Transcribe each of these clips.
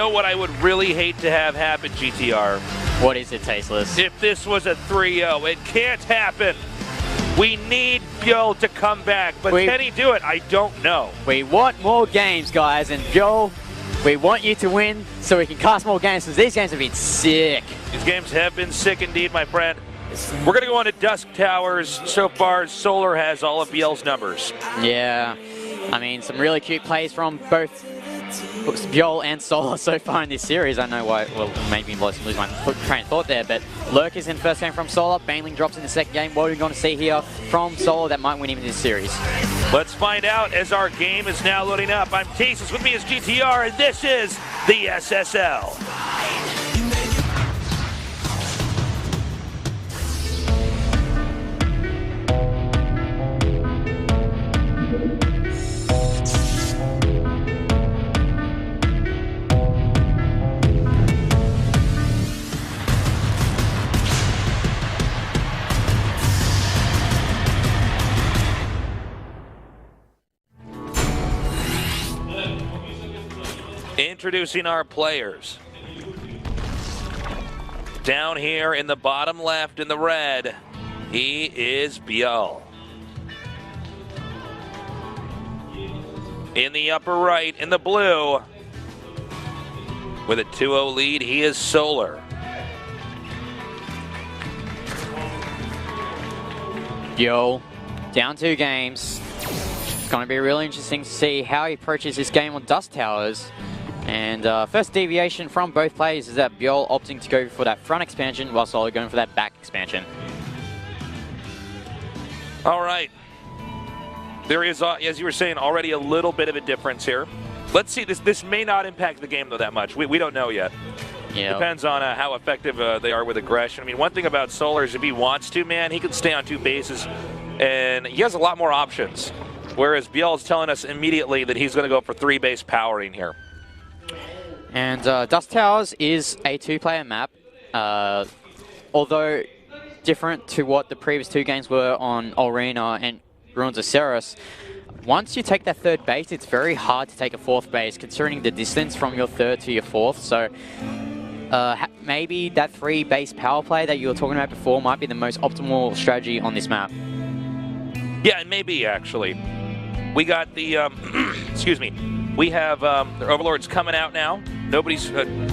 know what I would really hate to have happen, GTR? What is it, Tasteless? If this was a 3-0. It can't happen. We need ByuL to come back, but can he do it? I don't know. We want more games, guys, and ByuL, we want you to win so we can cast more games, because these games have been sick. These games have been sick indeed, my friend. We're going to go on to Dusk Towers. So far, Solar has all of ByuL's numbers. Yeah, I mean, some really cute plays from both ByuL and Solar so far in this series. I know why, well, maybe lose my train of thought there, but Lurk is in the first game from Solar, Baneling drops in the second game. What are we going to see here from Solar that might win him in this series? Let's find out as our game is now loading up. I'm Tasteless, with me is GTR, and this is the SSL. Introducing our players. Down here in the bottom left in the red, he is ByuL. In the upper right in the blue, with a 2-0 lead, he is Solar. ByuL, down 2 games. It's going to be really interesting to see how he approaches this game on Dusk Towers. And first deviation from both players is that ByuL opting to go for that front expansion while Solar going for that back expansion. All right. There is, as you were saying, already a little bit of a difference here. Let's see. This may not impact the game, though, that much. We don't know yet. Yep. Depends on how effective they are with aggression. I mean, one thing about Solar is if he wants to, man, he can stay on 2 bases, and he has a lot more options. Whereas ByuL is telling us immediately that he's going to go for 3-base powering here. And Dusk Towers is a 2-player map, although different to what the previous 2 games were on Arena and Ruins of Ceres. Once you take that 3rd base, it's very hard to take a 4th base, considering the distance from your 3rd to your 4th. So maybe that 3-base power play that you were talking about before might be the most optimal strategy on this map. Yeah, it may be, actually. We got the, excuse me, we have the Overlords coming out now. Nobody's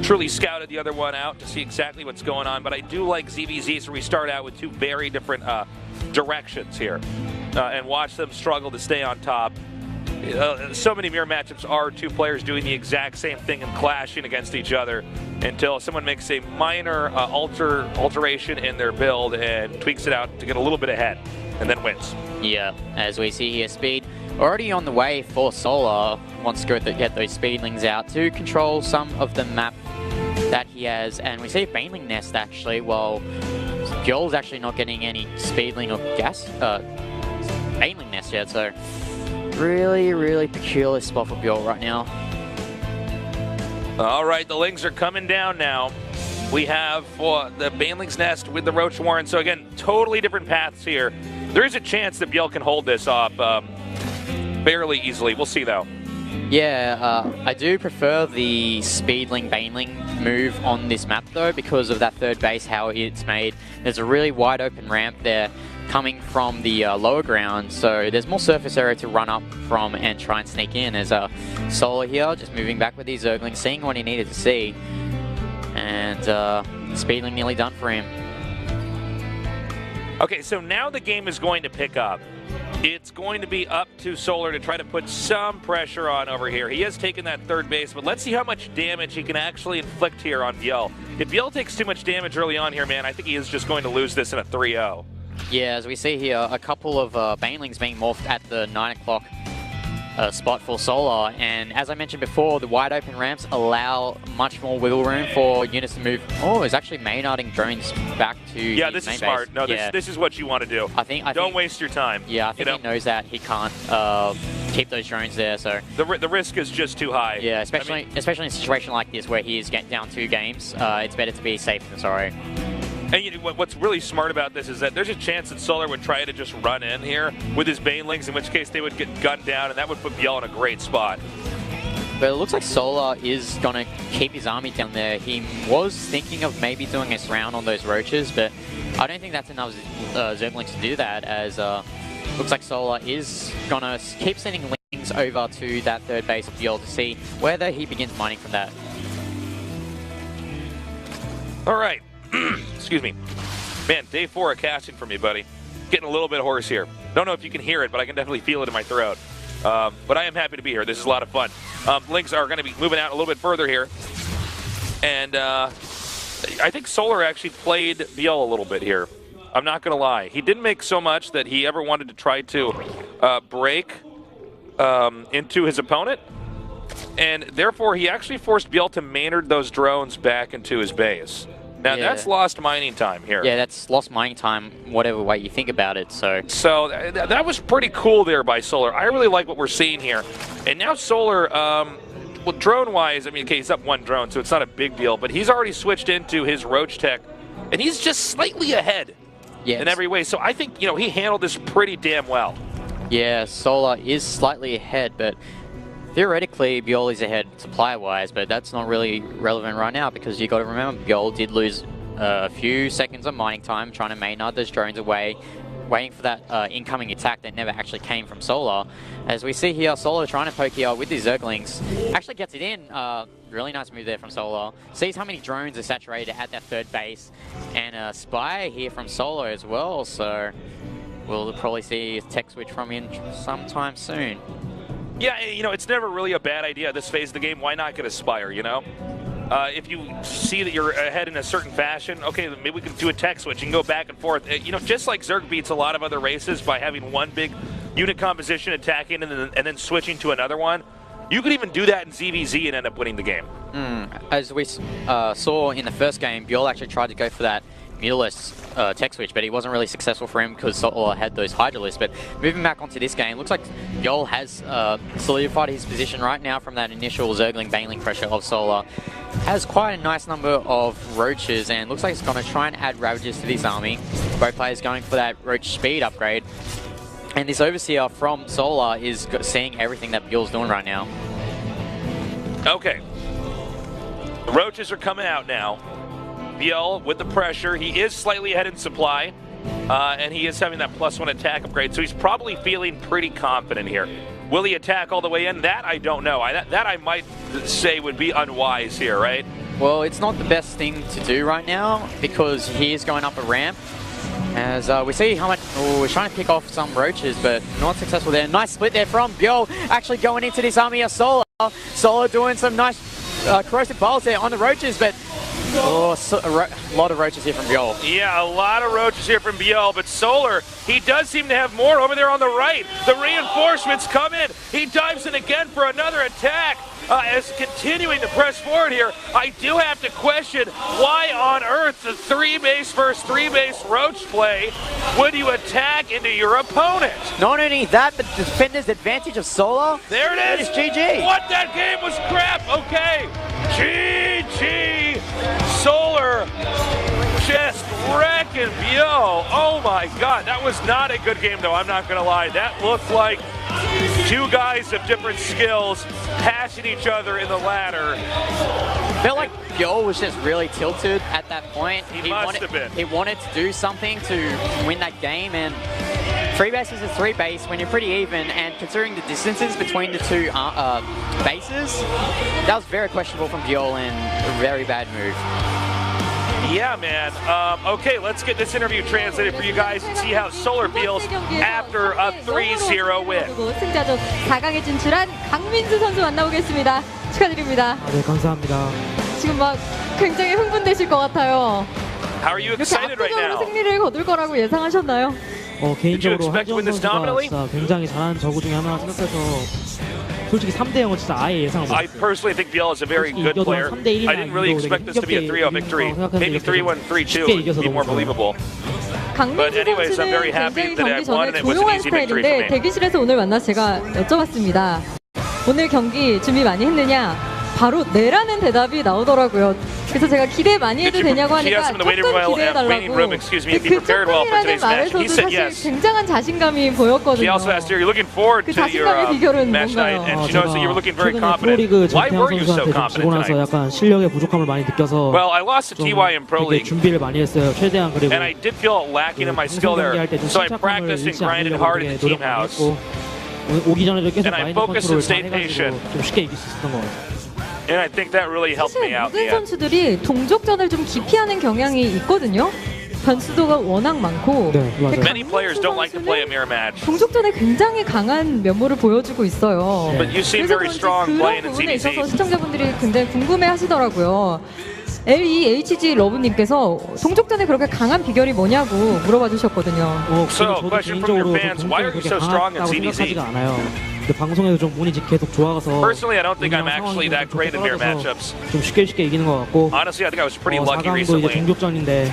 truly scouted the other one out to see exactly what's going on, but I do like ZVZ, so we start out with 2 very different directions here and watch them struggle to stay on top. So many mirror matchups are 2 players doing the exact same thing and clashing against each other until someone makes a minor alteration in their build and tweaks it out to get a little bit ahead and then wins. Yeah, as we see here, speed already on the way for Solar. Wants to get those speedlings out to control some of the map that he has. And we see Baneling Nest actually. Well, ByuL's actually not getting any speedling or gas Baneling Nest yet. So really, really peculiar spot for ByuL right now. All right, the Lings are coming down now. We have the Baneling's Nest with the Roach Warren. So again, totally different paths here. There is a chance that ByuL can hold this off fairly easily. We'll see, though. Yeah, I do prefer the Speedling Baneling move on this map, though, because of that 3rd base, how it's made. There's a really wide open ramp there coming from the lower ground, so there's more surface area to run up from and try and sneak in. As Solar here, just moving back with these Zerglings, seeing what he needed to see. And Speedling nearly done for him. Okay, so now the game is going to pick up. It's going to be up to Solar to try to put some pressure on over here. He has taken that 3rd base, but let's see how much damage he can actually inflict here on ByuL. If ByuL takes too much damage early on here, man, I think he is just going to lose this in a 3-0. Yeah, as we see here, a couple of Banelings being morphed at the 9 o'clock spot for Solar, and as I mentioned before, the wide open ramps allow much more wiggle room for units to move. Oh, it's actually Maynarding drones back to yeah, this is smart. Base. No, yeah. this is what you want to do. I think don't waste your time. Yeah, I think he knows that he can't keep those drones there. So the risk is just too high. Yeah, especially in a situation like this where he is getting down 2 games. It's better to be safe than sorry. And what's really smart about this is that there's a chance that Solar would try to just run in here with his Banelings, in which case they would get gunned down, and that would put ByuL in a great spot. But it looks like Solar is going to keep his army down there. He was thinking of maybe doing a surround on those roaches, but I don't think that's enough Zerglings to do that, as looks like Solar is going to keep sending links over to that third base of ByuL to see whether he begins mining from that. All right. Excuse me. Man, day 4 of casting for me, buddy. Getting a little bit hoarse here. Don't know if you can hear it, but I can definitely feel it in my throat. But I am happy to be here. This is a lot of fun. Links are going to be moving out a little bit further here. And I think Solar actually played ByuL a little bit here. I'm not going to lie. He didn't make so much that he ever wanted to try to break into his opponent. And therefore, he actually forced ByuL to Maynard those drones back into his base. Now, that's lost mining time here. Yeah, that's lost mining time, whatever way you think about it. So that was pretty cool there by Solar. I really like what we're seeing here. And now Solar, well, drone-wise, I mean, okay, he's up 1 drone, so it's not a big deal. But he's already switched into his Roach Tech, and he's just slightly ahead in every way. So I think, he handled this pretty damn well. Yeah, Solar is slightly ahead, but theoretically, ByuL is ahead supply-wise, but that's not really relevant right now because you got to remember ByuL did lose a few seconds of mining time trying to Maynard those drones away, waiting for that incoming attack that never actually came from Solar. As we see here, Solar trying to poke here with these Zerglings, actually gets it in. Really nice move there from Solar. Sees how many drones are saturated at that third base, and a spy here from Solar as well. So we'll probably see a tech switch from him sometime soon. Yeah, it's never really a bad idea at this phase of the game. Why not get a Spire, If you see that you're ahead in a certain fashion, okay, maybe we can do a tech switch and go back and forth. Just like Zerg beats a lot of other races by having one big unit composition attacking and then switching to another one, you could even do that in ZVZ and end up winning the game. As we saw in the first game, ByuL actually tried to go for that Mutalisk tech switch, but he wasn't really successful for him because Solar had those Hydralisks. But moving back onto this game, looks like ByuL has solidified his position right now from that initial Zergling Baneling pressure of Solar. Has quite a nice number of Roaches, and looks like it's going to try and add Ravages to this army. Both players going for that Roach speed upgrade. And this Overseer from Solar is seeing everything that ByuL's doing right now. Okay. The Roaches are coming out now. ByuL with the pressure. He is slightly ahead in supply, and he is having that +1 attack upgrade, so he's probably feeling pretty confident here. Will he attack all the way in? That I don't know. That I might say would be unwise here, right? Well, it's not the best thing to do right now because he is going up a ramp. As we see how much... Oh, we're trying to pick off some Roaches, but not successful there. Nice split there from ByuL, actually going into this army of Solar. Solar doing some nice corrosive bolts there on the Roaches, but... Oh, a lot of Roaches here from ByuL. Yeah, a lot of Roaches here from ByuL, but Solar, he does seem to have more over there on the right. The reinforcements come in. He dives in again for another attack. As continuing to press forward here, I do have to question why on earth the 3-base versus 3-base Roach play would you attack into your opponent? Not only that, but the defender's advantage of Solar. There it is. GG. What? That game was crap. Okay. GG. Solar just wrecking ByuL. Oh my God, that was not a good game though, I'm not gonna lie. That looked like 2 guys of different skills passing each other in the ladder. Felt like ByuL was just really tilted at that point. He must have been. He wanted to do something to win that game, and 3-base is a 3-base when you're pretty even, and considering the distances between the 2 bases, that was very questionable from ByuL and a very bad move. Yeah, man. Okay, let's get this interview translated for you guys and see how Solar feels after a 3-0 win. 승자조 4강에 진출한 강민수 선수 만나보겠습니다. 축하드립니다. 네, 감사합니다. 지금 막 굉장히 흥분되실 것 같아요. How are you 이렇게 excited right 압도적으로 now? 승리를 거둘 거라고 예상하셨나요? 개인적으로 expect to win this 한정 nominally? 선수가 진짜 굉장히 잘하는 저구 중에 하나 생각해서 솔직히 3대0은 진짜 아예 예상을 I 못했어요. personally think ByuL is a very good player. I didn't really expect this to be a 3-0 victory. Maybe 3-1, 3-2 would be more believable. But 강민수 anyways, I'm very 선수는 happy 굉장히 that I won and 경기 전에 it was an 조용한 easy victory for 스타일인데 me. 대기실에서 오늘 만나서 제가 여쭤봤습니다. 오늘 경기 준비 많이 했느냐? 바로 네라는 대답이 나오더라고요. 그래서 제가 기대 많이 해도 되냐고 she 하니까 asked him in the 조금 waiting room, 기대해달라고. excuse me, if he 그 prepared well for 조금이라는 today's match. And he 말에서도 said 사실 yes. 굉장한 자신감이 She 보였거든요. also asked her, "You're looking forward 그 to your 자신감의 비결은 match night," 뭔가요? and she noticed that you were looking very 최근에 confident. 프로리그 Why 전태환 were you so 선수한테 좀 지고 confident 나서 tonight? 약간 실력의 부족함을 많이 느껴서 Well, I lost to 좀 TY in Pro 되게 League, 준비를 많이 했어요. 최대한 그리고 and I did feel lacking in my 방송 skill there. 경기할 때 좀 So I 침착함을 practiced and 잃지 grinded 않으려고 hard in 되게 the team 노력 많이 house. 했고 오기 전에도 계속 And I 마인드 focused and 컨트롤을 잘 stayed 해가지고 patient. 좀 쉽게 이길 수 있었던 것 같아요. And I think that really helped me 사실 out in 모든 the end. 선수들이 동족전을 좀 기피하는 경향이 있거든요. 변수도가 워낙 많고. 네, 맞아요. Many players don't like to play a mirror match. 동족전에 굉장히 강한 면모를 보여주고 있어요. But you seem 그래서 very 그런지 strong 그런 playing in 부분에 있어서 CDC. 시청자분들이 굉장히 궁금해하시더라고요. LEHG 러브님께서 동족전에 그렇게 강한 비결이 뭐냐고 물어봐 주셨거든요. So, 저도 question from your 개인적으로 fans, why are you 그렇게 so strong in 강하다고 CDC? 생각하지가 않아요. 근데 방송에서 좀 운이 계속 좋아서 Personally, I don't think I'm 운이랑 actually 상황이 that 좀 great in mirror 떨어져서 matchups. 좀 쉽게 이기는 것 같고 Honestly, I think I was pretty lucky 4강도 이제 recently. 동족전인데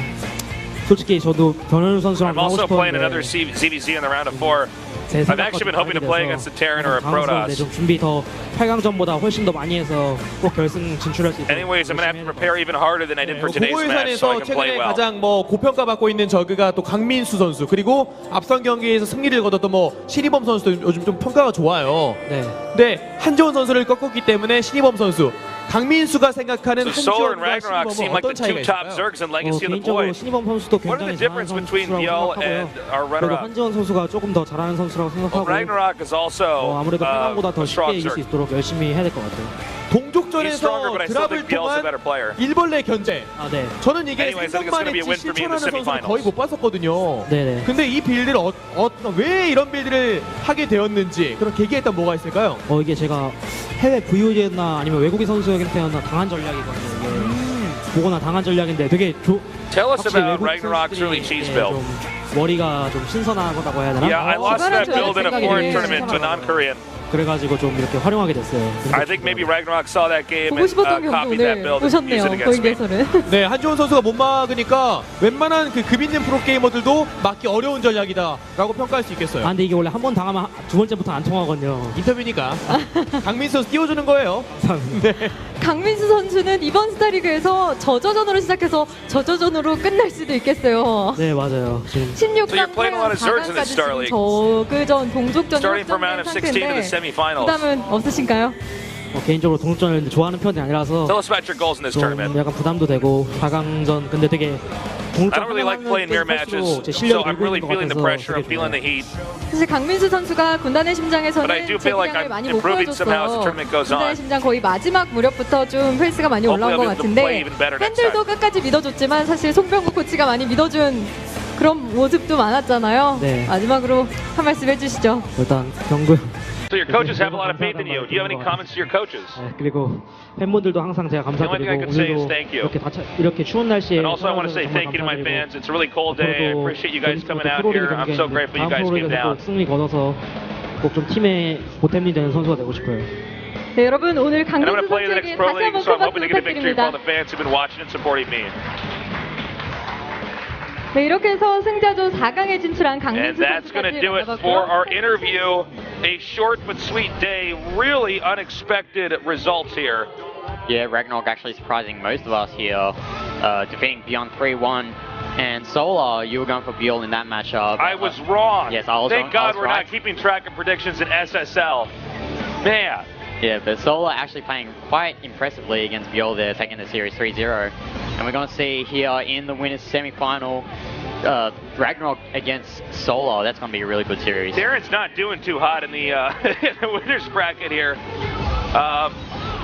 솔직히 저도 변현우 선수랑 I'm 하고 also playing another 싶었는데 ZVZ in the round of 4. 제 I've actually been hoping to play against a Terran or a 당황스러운데 Protoss. 좀 준비 더 8강전보다 훨씬 더 많이 해서 꼭 결승 진출할 수 있도록 Anyways, I'm gonna have to prepare even harder than I did for 네, today's match so I 공모회산에서 can play 최근에 well. 가장 고평가받고 있는 저그가 또 강민수 선수 그리고 앞선 경기에서 승리를 거뒀던 신희범 선수도 요즘 좀 평가가 좋아요. 네. 근데 한지원 선수를 꺾었기 때문에 신희범 선수 강민수가 생각하는 So Solar and 한지원과 Ragnarok seem 신희범은 like 어떤 the two 차이가 top 있을까요? Zergs in Legacy of the 개인적으로 Void. 신희범 선수도 What are 굉장히 the difference 잘하는 between 선수라고 ByuL 생각하고요. and our 그리고 Ragnarok? 한지원 선수가 조금 더 잘하는 선수라고 Well, 생각하고 Ragnarok is also 아무래도 8강보다 더 a 쉽게 strong 이길 수 Zerg. 있도록 열심히 해야 될 것 같아요. He's stronger, 동족전에서 but I still 드랍을 think ByuL's a 통한 better player. 일벌레 견제 아, 네. 저는 이게 Anyways, I think it's gonna be a 생각만 win 했지 for me in the 실천하는 선수는 semifinals. 거의 못 봤었거든요. 네네. 근데 이 빌드를 왜 이런 빌드를 하게 되었는지 그런 계기에 일단 뭐가 있을까요? 이게 제가 해외 VOD나 아니면 외국인 선수에게나 당한 전략이거든요. 이게 보거나 당한 전략인데 되게 Tell us 확실히 about 외국 Ragnarok's early 선수들이 cheese 예, build. 좀 머리가 좀 신선하다고 해야 되나? Yeah, I lost that build in a foreign 생각이 tournament to a non-Korean. 그래가지고 좀 이렇게 활용하게 됐어요. I think maybe Ragnarok saw that game 보고 and 싶었던 경기 copied that 오늘 build and used 보셨네요. it against me. 고인계설은. 네, 한지원 선수가 못 막으니까 웬만한 급 있는 프로게이머들도 막기 어려운 전략이다라고 평가할 수 있겠어요. 아 근데 이게 원래 한 번 당하면 두 번째부터 안 통하거든요. 인터뷰니까 강민수 선수 띄워주는 거예요. 네. 강민수 선수는 이번 스타리그에서 저저전으로 시작해서 저저전으로 끝날 수도 있겠어요. 네 맞아요. 지금 16강, So you're playing a lot of Zergs in this 4강까지 지금 StarLeague. 저그전 동족전 Starting from round of 16 to the 상태인데 semifinals. 부담은 없으신가요? 개인적으로 동족전을 좋아하는 편이 아니라서 Tell us about your goals in this 좀 tournament. 약간 부담도 되고 4강전 근데 되게 I don't really like playing mirror matches, 제 so 실력이 I'm 늘고 really 있는 것 feeling the 같아서 pressure. I'm 되게 feeling the 좋아요. heat. 사실 강민수 선수가 군단의 심장에서는 But I do feel like I'm 재기량을 많이 못 improving somehow as the 보여줬어요. tournament goes 군단의 on. 심장 거의 마지막 무렵부터 좀 페이스가 많이 Hopefully 올라온 것 I'll be able to play 같은데 even better next 팬들도 time. 끝까지 믿어줬지만 사실 송병구 코치가 많이 믿어준 그런 모습도 많았잖아요. 네. 마지막으로 한 말씀 해주시죠. 일단 경구 So your coaches have a lot of faith in you. Do you have any comments to your coaches? 네, 그리고 팬분들도 항상 제가 The only thing I 감사드리고 can say is 오늘도 thank you. 이렇게 추운 날씨에 And also I want to say 찾아주셔서 thank you to my 정말 fans. It's a really cold day. I 앞으로도 appreciate you guys coming out 프로리그 here. I'm so 경기에 grateful you 다음 guys came 프로리그에서 down. 꼭 승리 거둬서 꼭 좀 팀의 보탬이 되는 선수가 되고 싶어요. 네, 여러분 오늘 And I'm going to 강민수 play the next 선수에게 Pro 다시 League, 한번 so I'm 큰 박수 hoping to get a victory for all 부탁드립니다. the fans who've been watching and supporting me. 네, 이렇게 해서 승자조 4강에 진출한 And 강민수 that's going to 선수까지 do it for 만나봤고요. our interview. A short but sweet day. Really unexpected results here. Yeah, Ragnarok actually surprising most of us here, defeating Beyond 3-1. And Solar, you were going for ByuL in that matchup. I was wrong. Yes, I was Thank wrong. God I was we're right. not keeping track of predictions in SSL. Man. Yeah, but Solar actually playing quite impressively against ByuL there, taking the series 3-0. And we're going to see here in the winners semi-final, Ragnarok against Solar. That's going to be a really good series. Darren's not doing too hot in the, in the winners bracket here.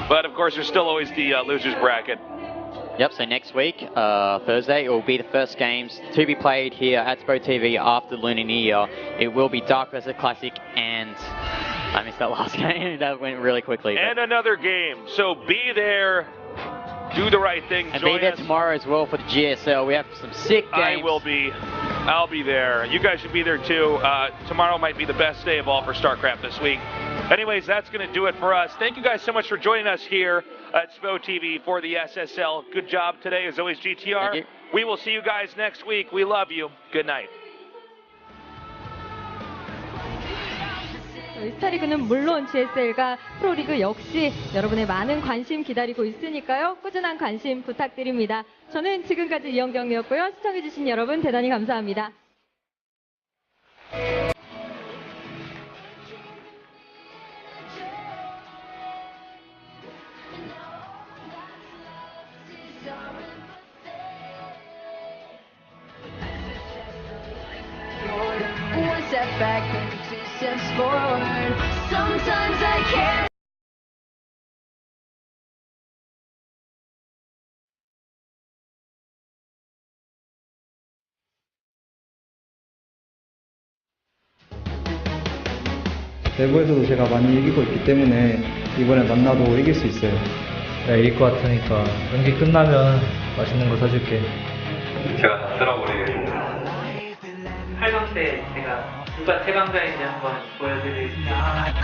But of course, there's still always the losers bracket. Yep, so next week, Thursday, it will be the first games to be played here at Spo TV after Lunar New Year. It will be Dark vs Classic, and I missed that last game. That went really quickly. And another game. So be there. Do the right thing. And Join be there us. tomorrow as well for the GSL. We have some sick games. I will be. I'll be there. You guys should be there too. Tomorrow might be the best day of all for StarCraft this week. Anyways, that's going to do it for us. Thank you guys so much for joining us here at Spo TV for the SSL. Good job today, as always, GTR. Thank you. We will see you guys next week. We love you. Good night. 스타리그는 물론 GSL과 프로리그 역시 여러분의 많은 관심 기다리고 있으니까요. 꾸준한 관심 부탁드립니다. 저는 지금까지 이영경이었고요. 시청해주신 여러분 대단히 감사합니다. One step back, then 2 steps forward. Sometimes I can't. 내부에서도 제가 많이 이기고 있기 때문에 이번에 만나도 이길 수 있어요. 내가 이길 것 같으니까 경기 끝나면 맛있는 거 사줄게. 제가 다 쓸어버리겠습니다. 8강 때 제가 누가 최강자인지 한번 보여드리겠습니다.